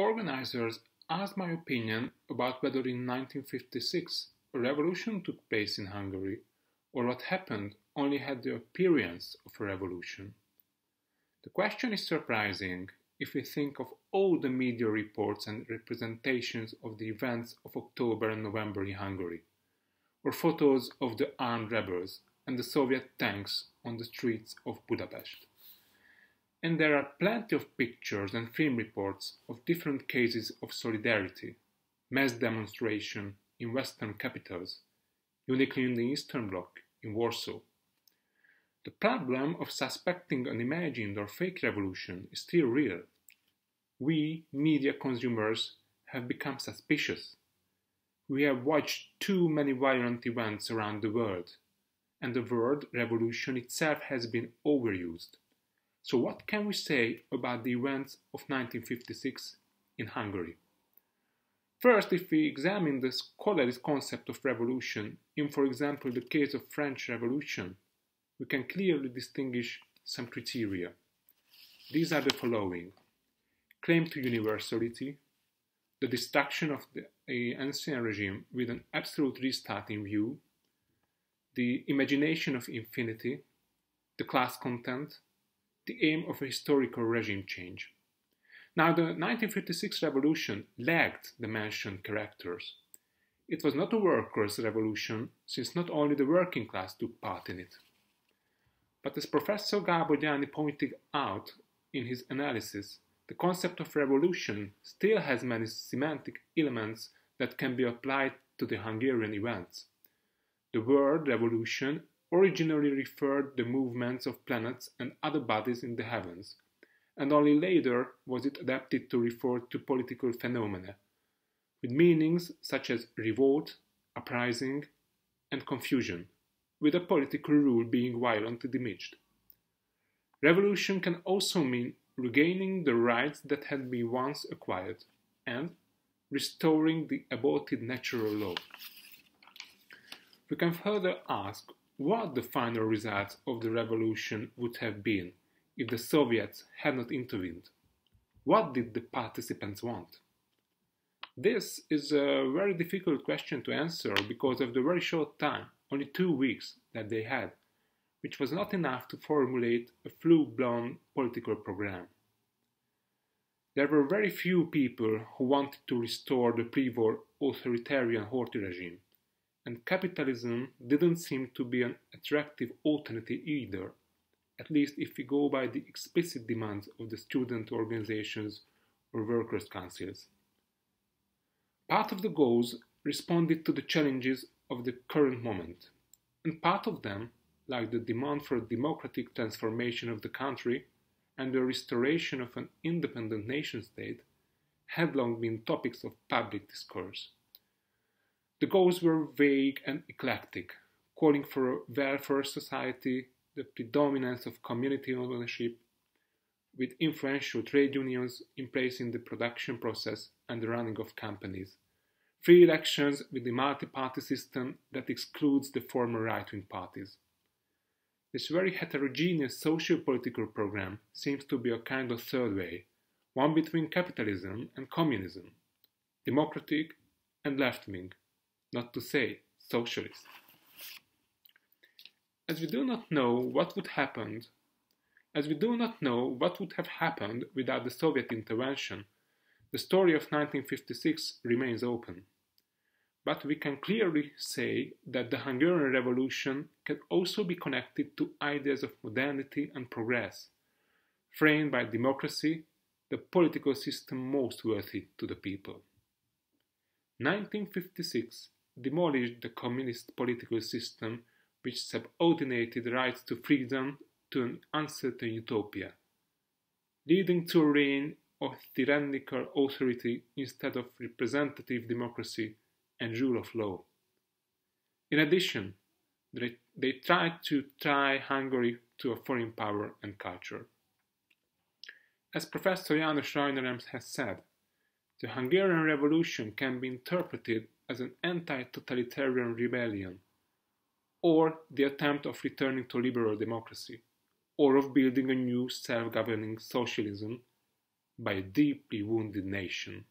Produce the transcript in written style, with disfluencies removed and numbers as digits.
organizers asked my opinion about whether in 1956 a revolution took place in Hungary or what happened only had the appearance of a revolution. The question is surprising if we think of all the media reports and representations of the events of October and November in Hungary, or photos of the armed rebels and the Soviet tanks on the streets of Budapest. And there are plenty of pictures and film reports of different cases of solidarity, mass demonstration in Western capitals, uniquely in the Eastern Bloc, in Warsaw. The problem of suspecting an imagined or fake revolution is still real. We, media consumers, have become suspicious. We have watched too many violent events around the world, and the word revolution itself has been overused. So what can we say about the events of 1956 in Hungary? First, if we examine the scholarly concept of revolution in, for example, the case of French Revolution, we can clearly distinguish some criteria. These are the following: claim to universality, the destruction of the ancient regime with an absolute restart in view, the imagination of infinity, the class content, the aim of a historical regime change. Now, the 1956 revolution lacked the mentioned characters. It was not a workers' revolution, since not only the working class took part in it. But as Professor Gábor Gyáni pointed out in his analysis, the concept of revolution still has many semantic elements that can be applied to the Hungarian events. The word revolution originally referred to the movements of planets and other bodies in the heavens, and only later was it adapted to refer to political phenomena, with meanings such as revolt, uprising, and confusion, with a political rule being violently damaged. Revolution can also mean regaining the rights that had been once acquired, and restoring the aborted natural law. We can further ask what the final results of the revolution would have been if the Soviets had not intervened. What did the participants want? This is a very difficult question to answer because of the very short time, only 2 weeks, that they had, which was not enough to formulate a full-blown political program. There were very few people who wanted to restore the pre-war authoritarian Horthy regime, and capitalism didn't seem to be an attractive alternative either, at least if we go by the explicit demands of the student organizations or workers' councils. Part of the goals responded to the challenges of the current moment, and part of them, like the demand for a democratic transformation of the country and the restoration of an independent nation-state, had long been topics of public discourse. The goals were vague and eclectic, calling for a welfare society, the predominance of community ownership, with influential trade unions in place in the production process and the running of companies, free elections with the multi-party system that excludes the former right-wing parties. This very heterogeneous socio-political program seems to be a kind of third way, one between capitalism and communism, democratic and left-wing, not to say socialist. As we do not know what would have happened without the Soviet intervention, the story of 1956 remains open. But we can clearly say that the Hungarian Revolution can also be connected to ideas of modernity and progress, framed by democracy, the political system most worthy to the people. 1956 demolished the communist political system which subordinated rights to freedom to an uncertain utopia, leading to a reign of tyrannical authority instead of representative democracy and rule of law. In addition, they tried to tie Hungary to a foreign power and culture. As Professor János Rajnerem has said, the Hungarian Revolution can be interpreted as an anti-totalitarian rebellion, or the attempt of returning to liberal democracy, or of building a new self-governing socialism by a deeply wounded nation.